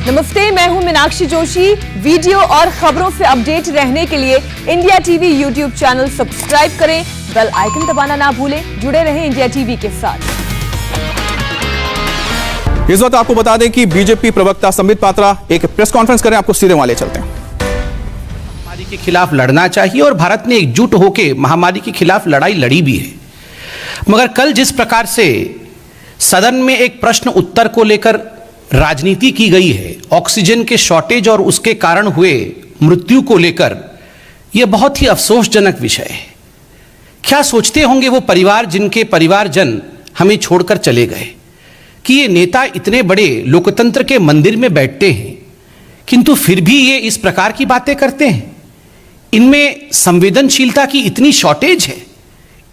नमस्ते, मैं हूं मीनाक्षी जोशी। वीडियो और खबरों से अपडेट रहने के लिए India TV YouTube channel subscribe करें, बेल आइकन दबाना ना भूलें। जुड़े रहें इंडिया टीवी के साथ। इस वक्त आपको बता दें कि बीजेपी प्रवक्ता संबित पात्रा एक प्रेस कॉन्फ्रेंस करें, आपको सीधे वहां ले चलते हैं। महामारी के खिलाफ लड़ना चाहिए और भारत ने एकजुट होकर महामारी के खिलाफ लड़ाई लड़ी भी है। मगर कल जिस प्रकार से सदन में एक प्रश्न उत्तर को लेकर राजनीति की गई है, ऑक्सीजन के शॉर्टेज और उसके कारण हुए मृत्यु को लेकर, यह बहुत ही अफसोसजनक विषय है। क्या सोचते होंगे वो परिवार जिनके परिवारजन हमें छोड़कर चले गए, कि ये नेता इतने बड़े लोकतंत्र के मंदिर में बैठते हैं किंतु फिर भी ये इस प्रकार की बातें करते हैं। इनमें संवेदनशीलता की इतनी शॉर्टेज है।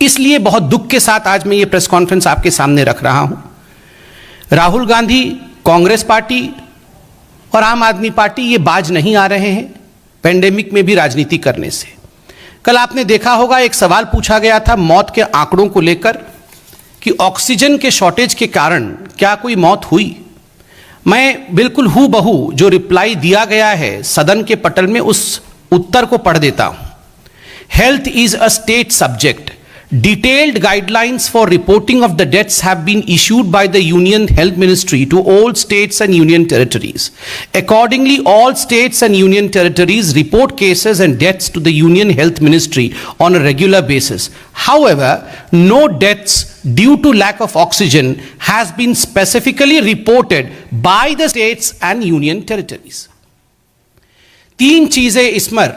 इसलिए बहुत दुख के साथ आज मैं ये प्रेस कॉन्फ्रेंस आपके सामने रख रहा हूं। राहुल गांधी, कांग्रेस पार्टी और आम आदमी पार्टी ये बाज नहीं आ रहे हैं पेंडेमिक में भी राजनीति करने से। कल आपने देखा होगा एक सवाल पूछा गया था मौत के आंकड़ों को लेकर कि ऑक्सीजन के शॉर्टेज के कारण क्या कोई मौत हुई। मैं बिल्कुल हूबहू जो रिप्लाई दिया गया है सदन के पटल में उस उत्तर को पढ़ देता हूं। Health is a state subject. Detailed guidelines for reporting of the deaths have been issued by the Union Health Ministry to all states and union territories. Accordingly, all states and union territories report cases and deaths to the Union Health Ministry on a regular basis. However, no deaths due to lack of oxygen has been specifically reported by the states and union territories. तीन चीजें इसमें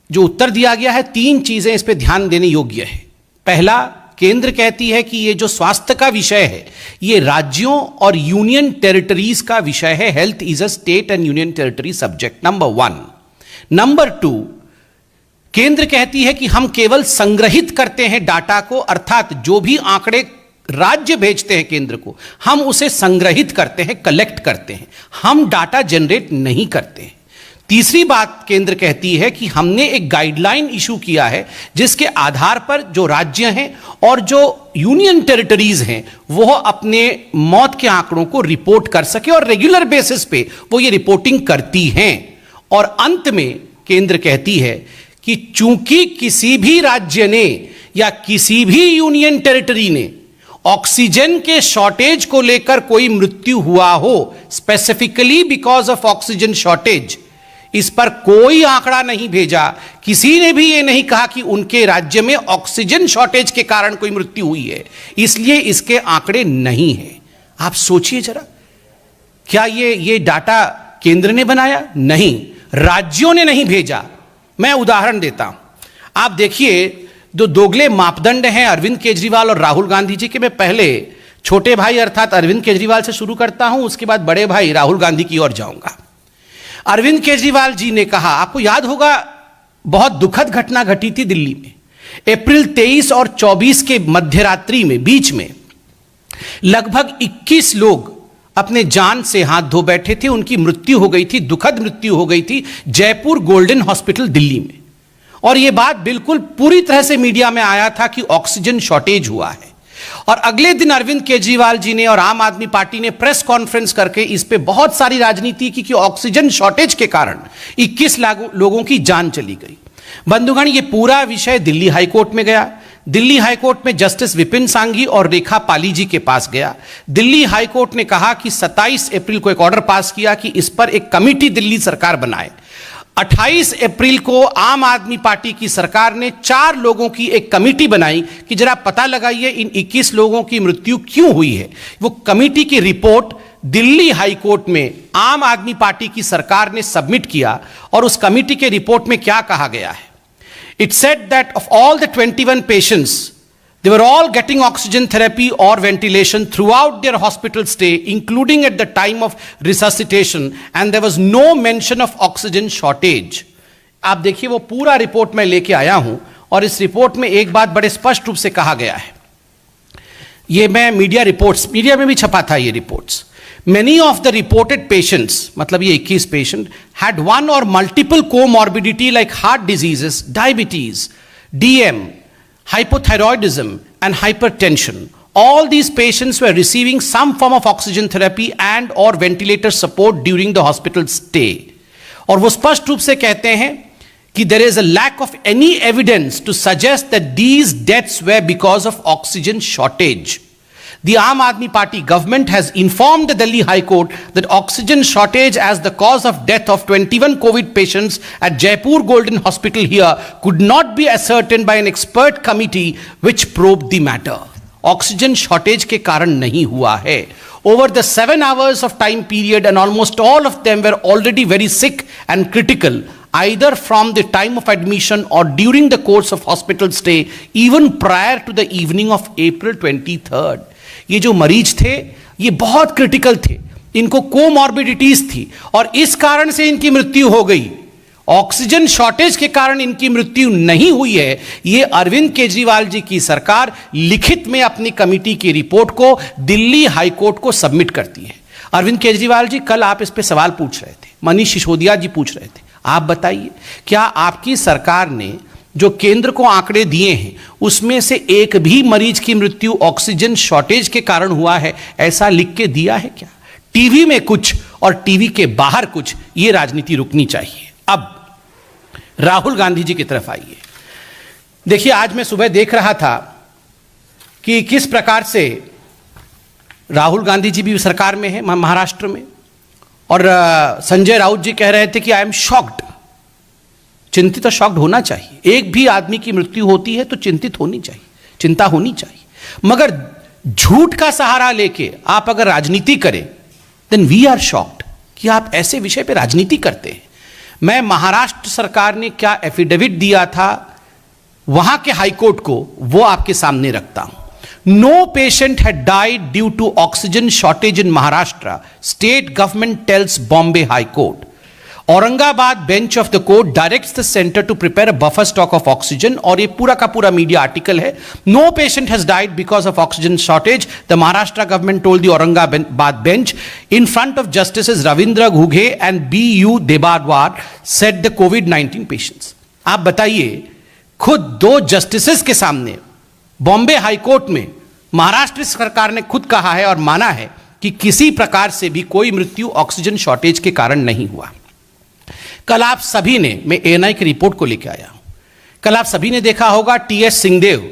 जो उत्तर दिया गया है, तीन चीजें इस पे ध्यान देने योग्य है। पहला, केंद्र कहती है कि ये जो स्वास्थ्य का विषय है ये राज्यों और यूनियन टेरिटरीज का विषय है। Health is a state and union territory subject, number 1। Number 2, केंद्र कहती है कि हम केवल संग्रहित करते हैं डाटा को, अर्थात जो भी आंकड़े राज्य भेजते हैं केंद्र को, हम उसे संग्रहित करते हैं, कलेक्ट करते हैं, हम डाटा जनरेट नहीं करते हैं। तीसरी बात केंद्र कहती है कि हमने एक गाइडलाइन इशू किया है जिसके आधार पर जो राज्य हैं और जो यूनियन टेरिटरीज हैं वो अपने मौत के आंकड़ों को रिपोर्ट कर सके और रेगुलर बेसिस पे वो ये रिपोर्टिंग करती हैं। और अंत में केंद्र कहती है कि चूंकि किसी भी राज्य ने या किसी भी यूनियन टेरिटरी ने ऑक्सीजन के शॉर्टेज को लेकर कोई मृत्यु हुआ हो, specifically because of oxygen shortage, इस पर कोई आंकड़ा नहीं भेजा, किसी ने भी ये नहीं कहा कि उनके राज्य में ऑक्सीजन शॉर्टेज के कारण कोई मृत्यु हुई है, इसलिए इसके आंकड़े नहीं हैं। आप सोचिए जरा, क्या ये डाटा केंद्र ने बनाया? नहीं, राज्यों ने नहीं भेजा। मैं उदाहरण देता हूं, आप देखिए जो दोगले मापदंड हैं अरविंद केजरीवाल और राहुल गांधी जी के। मैं पहले छोटे भाई अर्थात अरविंद केजरीवाल से शुरू करता हूं, उसके बाद बड़े भाई राहुल गांधी की ओर जाऊंगा। अरविंद केजरीवाल जी ने कहा, आपको याद होगा बहुत दुखद घटना घटी थी दिल्ली में अप्रैल 23 और 24 के मध्यरात्रि में, बीच में लगभग 21 लोग अपने जान से हाथ धो बैठे थे। उनकी मृत्यु हो गई थी, दुखद मृत्यु हो गई थी जयपुर गोल्डन हॉस्पिटल दिल्ली में। और यह बात बिल्कुल पूरी तरह से मीडिया में आया था कि ऑक्सीजन शॉर्टेज हुआ है। और अगले दिन अरविंद केजरीवाल जी ने और आम आदमी पार्टी ने प्रेस कॉन्फ्रेंस करके इस पे बहुत सारी राजनीति की कि ऑक्सीजन शॉर्टेज के कारण 21 लोगों की जान चली गई। बंधुगण, ये पूरा विषय दिल्ली हाईकोर्ट में गया। दिल्ली हाईकोर्ट में जस्टिस विपिन सांघी और रेखा पाली जी के पास गया। दिल्ली हाईकोर्ट ने कहा कि 27 अप्रैल को एक ऑर्डर पास किया कि इस पर एक कमेटी दिल्ली सरकार बनाए। 28 अप्रैल को आम आदमी पार्टी की सरकार ने 4 लोगों की एक कमेटी बनाई कि जरा पता लगाइए इन 21 लोगों की मृत्यु क्यों हुई है। वो कमेटी की रिपोर्ट दिल्ली हाईकोर्ट में आम आदमी पार्टी की सरकार ने सबमिट किया। और उस कमेटी के रिपोर्ट में क्या कहा गया है? It said that of all the 21 patients, they were all getting oxygen therapy or ventilation throughout their hospital stay, including at the time of resuscitation, and there was no mention of oxygen shortage. आप देखिए वो पूरा report मैं लेके आया हूं और इस रिपोर्ट में एक बात बड़े स्पष्ट रूप से कहा गया है। ये मैं मीडिया में भी छपा था ये reports. Many of the reported patients, मतलब ये 21 patient, had one or multiple comorbidity like heart diseases, diabetes, DM, hypothyroidism and hypertension, all these patients were receiving some form of oxygen therapy and or ventilator support during the hospital stay. और वो स्पष्ट रूप से कहते हैं कि there is a lack of any evidence to suggest that these deaths were because of oxygen shortage. The Aam Aadmi Party government has informed the Delhi High Court that oxygen shortage as the cause of death of 21 COVID patients at Jaipur Golden Hospital here could not be ascertained by an expert committee which probed the matter. Oxygen shortage के कारण नहीं हुआ है. Over the 7 hours of time period and almost all of them were already very sick and critical either from the time of admission or during the course of hospital stay even prior to the evening of April 23rd. ये जो मरीज थे ये बहुत critical थे, इनको comorbidities थी और इस कारण से इनकी मृत्यु हो गई. ऑक्सीजन शॉर्टेज के कारण इनकी मृत्यु नहीं हुई है. यह अरविंद केजरीवाल जी की सरकार लिखित में अपनी कमेटी की रिपोर्ट को दिल्ली हाई कोर्ट को सबमिट करती है. अरविंद केजरीवाल जी, कल आप इस पे सवाल पूछ रहे थे, मनीष सिसोदिया जी पूछ रहे थे. आप बताइए, क्या आपकी सरकार ने जो केंद्र को आंकड़े दिए हैं उसमें से एक भी मरीज की मृत्यु ऑक्सीजन शॉर्टेज के कारण हुआ है, ऐसा लिख के दिया है क्या? टीवी में कुछ और टीवी के बाहर कुछ, यह राजनीति रुकनी चाहिए. अब राहुल गांधी जी की तरफ आइए. देखिए, आज मैं सुबह देख रहा था कि किस प्रकार से राहुल गांधी जी भी सरकार में है महाराष्ट्र में, और संजय राउत जी कह रहे थे कि आई एम शॉक्ड. चिंतित और शॉक्ड होना चाहिए. एक भी आदमी की मृत्यु होती है तो चिंतित होनी चाहिए, चिंता होनी चाहिए. मगर झूठ का सहारा लेके आप अगर राजनीति करें देन वी आर शॉक्ड कि आप ऐसे विषय पे राजनीति करते हैं. मैं महाराष्ट्र सरकार ने क्या एफिडेविट दिया था वहां के हाईकोर्ट को वो आपके सामने रखता हूं. No patient had died due to oxygen shortage in Maharashtra, state government tells Bombay high court. Aurangabad bench of the court directs the centre to prepare a buffer stock of oxygen. और ये पूरा का पूरा मीडिया आर्टिकल है. No patient has died because of oxygen shortage, the Maharashtra government told the Aurangabad bench in front of justices Ravindra Ghuge and BU Debadwar, said the covid patients. आप बताइए, खुद 2 justices के सामने बॉम्बे हाईकोर्ट में महाराष्ट्र सरकार ने खुद कहा है और माना है कि किसी प्रकार से भी कोई मृत्यु ऑक्सीजन शॉर्टेज के कारण नहीं हुआ. कल आप सभी ने, मैं ANI की रिपोर्ट को लेकर आया हूं, कल आप सभी ने देखा होगा TS सिंहदेव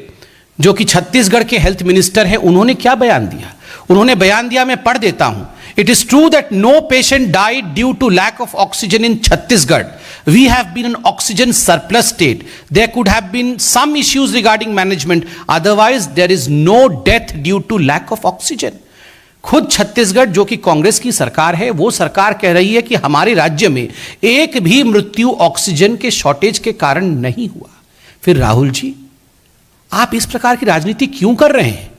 जो कि छत्तीसगढ़ के हेल्थ मिनिस्टर हैं, उन्होंने क्या बयान दिया. उन्होंने बयान दिया, मैं पढ़ देता हूं. It is true that no patient died due to lack of oxygen in Chhattisgarh. We have been an oxygen surplus state. There could have been some issues regarding management, otherwise there is no death due to lack of oxygen. खुद छत्तीसगढ़ जो कि कांग्रेस की सरकार है, वो सरकार कह रही है कि हमारे राज्य में एक भी मृत्यु ऑक्सीजन के शॉर्टेज के कारण नहीं हुआ. फिर राहुल जी, आप इस प्रकार की राजनीति क्यों कर रहे हैं?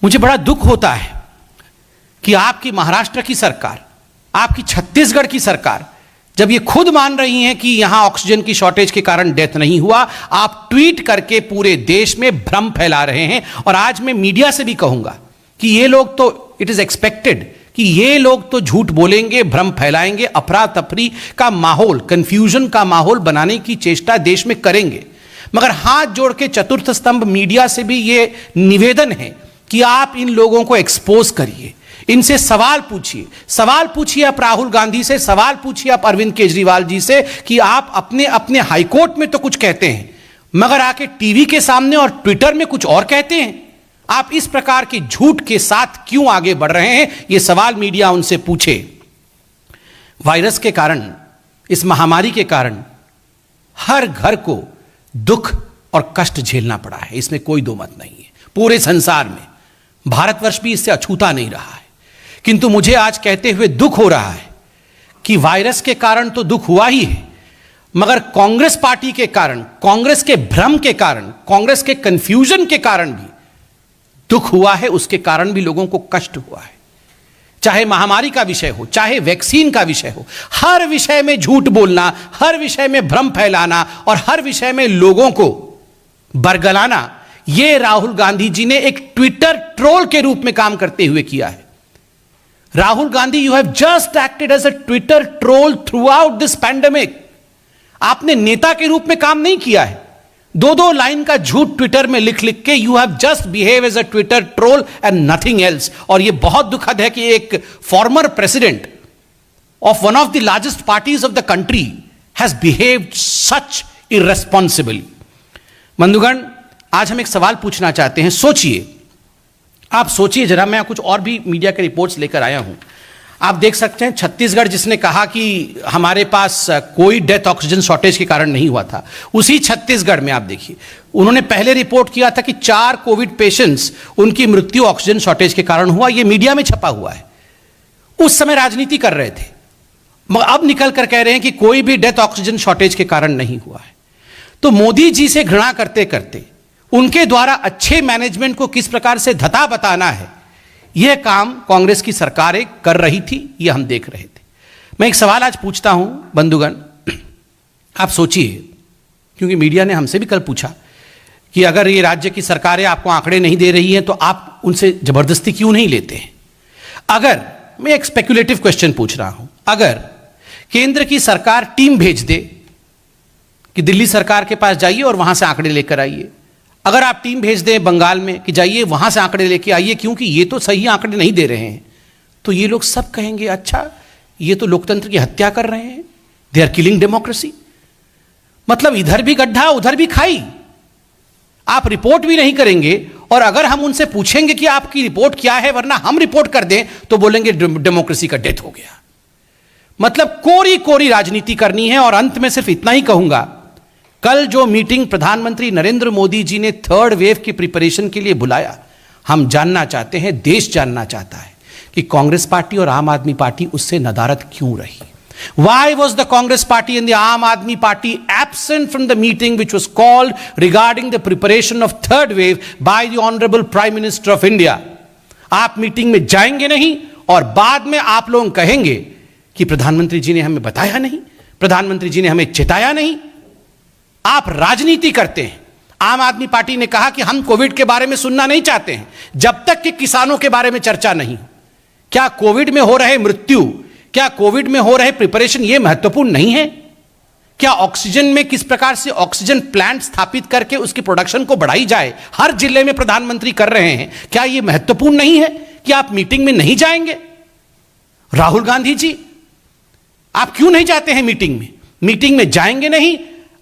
मुझे बड़ा दुख होता है कि आपकी महाराष्ट्र की सरकार, आपकी छत्तीसगढ़ की सरकार, जब ये खुद मान रही हैं कि यहां ऑक्सीजन की शॉर्टेज के कारण डेथ नहीं हुआ, आप ट्वीट करके पूरे देश में भ्रम फैला रहे हैं. और आज मैं मीडिया से भी कहूंगा कि ये लोग तो, इट इज एक्सपेक्टेड कि ये लोग तो झूठ बोलेंगे, भ्रम फैलाएंगे, अफरा तफरी का माहौल, कंफ्यूजन का माहौल बनाने की चेष्टा देश में करेंगे. मगर हाथ जोड़ के चतुर्थ स्तंभ मीडिया से भी ये निवेदन है कि आप इन लोगों को एक्सपोज करिए, इनसे सवाल पूछिए. सवाल पूछिए आप राहुल गांधी से, सवाल पूछिए आप अरविंद केजरीवाल जी से कि आप अपने अपने हाईकोर्ट में तो कुछ कहते हैं, मगर आके टीवी के सामने और ट्विटर में कुछ और कहते हैं. आप इस प्रकार के झूठ के साथ क्यों आगे बढ़ रहे हैं? यह सवाल मीडिया उनसे पूछे. वायरस के कारण, इस महामारी के कारण हर घर को दुख और कष्ट झेलना पड़ा है, इसमें कोई दो मत नहीं है. पूरे संसार में भारतवर्ष भी इससे अछूता नहीं रहा है. किंतु मुझे आज कहते हुए दुख हो रहा है कि वायरस के कारण तो दुख हुआ ही है, मगर कांग्रेस पार्टी के कारण, कांग्रेस के भ्रम के कारण, कांग्रेस के कंफ्यूजन के कारण भी दुख हुआ है. उसके कारण भी लोगों को कष्ट हुआ है. चाहे महामारी का विषय हो, चाहे वैक्सीन का विषय हो, हर विषय में झूठ बोलना, हर विषय में भ्रम फैलाना और हर विषय में लोगों को बरगलाना, यह राहुल गांधी जी ने एक ट्विटर ट्रोल के रूप में काम करते हुए किया है. Rahul Gandhi, you have just acted as a Twitter troll throughout this pandemic. आपने नेता के रूप में काम नहीं किया है, दो लाइन का झूठ ट्विटर में लिख लिख के you have just behave as a Twitter troll and nothing else. और यह बहुत दुखद है कि एक former president of one of the largest parties of the country has behaved such irresponsibly. बंधुगण, आज हम एक सवाल पूछना चाहते हैं। सोचिए, आप सोचिए जरा, मैं कुछ और भी मीडिया के रिपोर्ट्स लेकर आया हूं। आप देख सकते हैं छत्तीसगढ़, जिसने कहा कि हमारे पास कोई डेथ ऑक्सीजन शॉर्टेज के कारण नहीं हुआ था, उसी छत्तीसगढ़ में आप देखिए उन्होंने पहले रिपोर्ट किया था कि 4 कोविड पेशेंट्स उनकी मृत्यु ऑक्सीजन शॉर्टेज के कारण हुआ। यह मीडिया में छपा हुआ है। उस समय राजनीति कर रहे थे, मगर अब निकल कर कह रहे हैं कि कोई भी डेथ ऑक्सीजन शॉर्टेज के कारण नहीं हुआ है। तो मोदी जी से घृणा करते करते उनके द्वारा अच्छे मैनेजमेंट को किस प्रकार से धता बताना है, यह काम कांग्रेस की सरकारें कर रही थी, यह हम देख रहे थे। मैं एक सवाल आज पूछता हूं बंधुगण, आप सोचिए, क्योंकि मीडिया ने हमसे भी कल पूछा कि अगर ये राज्य की सरकारें आपको आंकड़े नहीं दे रही हैं तो आप उनसे जबरदस्ती क्यों नहीं लेते हैं। अगर मैं एक स्पेक्युलेटिव क्वेश्चन पूछ रहा हूं, अगर केंद्र की सरकार टीम भेज दे कि दिल्ली सरकार के पास जाइए और वहां से आंकड़े लेकर आइए, अगर आप टीम भेज दें बंगाल में कि जाइए वहां से आंकड़े लेके आइए क्योंकि ये तो सही आंकड़े नहीं दे रहे हैं, तो ये लोग सब कहेंगे अच्छा ये तो लोकतंत्र की हत्या कर रहे हैं, दे आर किलिंग डेमोक्रेसी। मतलब इधर भी गड्ढा उधर भी खाई। आप रिपोर्ट भी नहीं करेंगे और अगर हम उनसे पूछेंगे कि आपकी रिपोर्ट क्या है वरना हम रिपोर्ट कर दें तो बोलेंगे डेमोक्रेसी का डेथ हो गया। मतलब कोरी कोरी राजनीति करनी है। और अंत में सिर्फ इतना ही कहूंगा, कल जो मीटिंग प्रधानमंत्री नरेंद्र मोदी जी ने 3rd वेव की प्रिपरेशन के लिए बुलाया, हम जानना चाहते हैं, देश जानना चाहता है कि कांग्रेस पार्टी और आम आदमी पार्टी उससे नदारद क्यों रही। Why was the Congress party and the Aam Aadmi party absent from the meeting which was called regarding the preparation of 3rd wave by the Honorable Prime Minister of India? आप meeting में जाएंगे नहीं और बाद में आप लोग कहेंगे कि प्रधानमंत्री जी ने हमें बताया नहीं, प्रधानमंत्री जी ने हमें चेताया नहीं। आप राजनीति करते हैं। आम आदमी पार्टी ने कहा कि हम कोविड के बारे में सुनना नहीं चाहते हैं जब तक कि किसानों के बारे में चर्चा नहीं हो। क्या कोविड में हो रहे मृत्यु, क्या कोविड में हो रहे प्रिपरेशन ये महत्वपूर्ण नहीं है? क्या ऑक्सीजन में किस प्रकार से ऑक्सीजन प्लांट स्थापित करके उसकी प्रोडक्शन को बढ़ाई जाए, हर जिले में प्रधानमंत्री कर रहे हैं, क्या यह महत्वपूर्ण नहीं है कि आप मीटिंग में नहीं जाएंगे? राहुल गांधी जी, आप क्यों नहीं जाते हैं मीटिंग में? मीटिंग में जाएंगे नहीं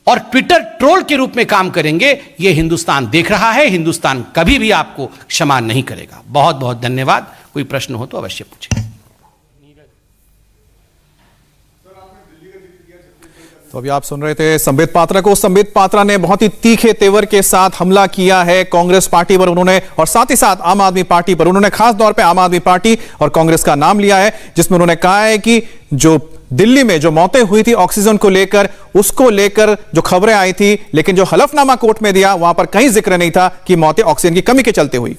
और ट्विटर ट्रोल के रूप में काम करेंगे। यह हिंदुस्तान देख रहा है, हिंदुस्तान कभी भी आपको क्षमा नहीं करेगा। बहुत बहुत धन्यवाद। कोई प्रश्न हो तो अवश्य पूछें। तो अभी आप सुन रहे थे संबित पात्रा को। संबित पात्रा ने बहुत ही तीखे तेवर के साथ हमला किया है कांग्रेस पार्टी पर उन्होंने, और साथ ही साथ आम आदमी पार्टी पर उन्होंने खास तौर पे आम आदमी पार्टी और कांग्रेस का नाम लिया है, जिसमें उन्होंने कहा है कि जो दिल्ली में जो मौतें हुई थी ऑक्सीजन को लेकर, उसको लेकर जो खबरें आई थी, लेकिन जो हलफनामा कोर्ट में दिया वहां पर कहीं जिक्र नहीं था कि मौतें ऑक्सीजन की कमी के चलते हुई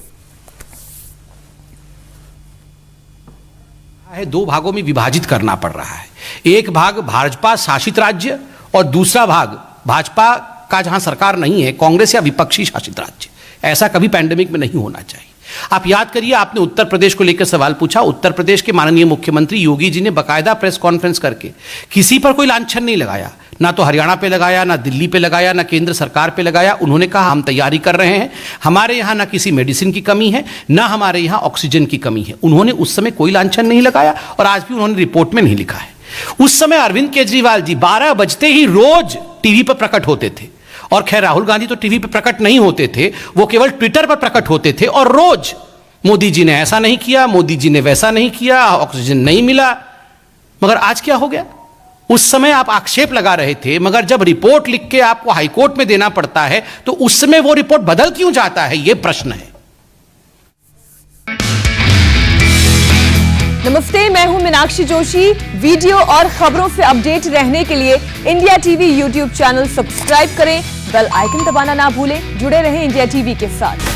है। 2 भागों में विभाजित करना पड़ रहा है। एक भाग भाजपा शासित राज्य और दूसरा भाग भाजपा का जहां सरकार नहीं है, कांग्रेस या विपक्षी शासित राज्य। ऐसा कभी पैंडेमिक में नहीं होना चाहिए। आप याद करिए, आपने उत्तर प्रदेश को लेकर सवाल पूछा। उत्तर प्रदेश के माननीय मुख्यमंत्री योगी जी ने बाकायदा प्रेस कॉन्फ्रेंस करके किसी पर कोई लांछन नहीं लगाया, ना तो हरियाणा पे लगाया, ना दिल्ली पे लगाया, ना केंद्र सरकार पे लगाया। उन्होंने कहा हम तैयारी कर रहे हैं, हमारे यहां ना किसी मेडिसिन की कमी है, ना हमारे यहां ऑक्सीजन की कमी है। उन्होंने उस समय कोई लांछन नहीं लगाया और आज भी उन्होंने रिपोर्ट में नहीं लिखा है। उस समय अरविंद केजरीवाल जी 12 बजते ही रोज टीवी पर प्रकट होते थे। और खैर राहुल गांधी तो टीवी पर प्रकट नहीं होते थे, वो केवल ट्विटर पर प्रकट होते थे और रोज मोदी जी ने ऐसा नहीं किया, मोदी जी ने वैसा नहीं किया, ऑक्सीजन नहीं मिला। मगर आज क्या हो गया? उस समय आप आक्षेप लगा रहे थे, मगर जब रिपोर्ट लिख के आपको हाईकोर्ट में देना पड़ता है तो उस समय वो रिपोर्ट बदल क्यों जाता है, यह प्रश्न है। नमस्ते, मैं हूं मीनाक्षी जोशी। वीडियो और खबरों से अपडेट रहने के लिए India TV YouTube channel subscribe करें, बेल आइकन दबाना ना भूलें। जुड़े रहें इंडिया टीवी के साथ।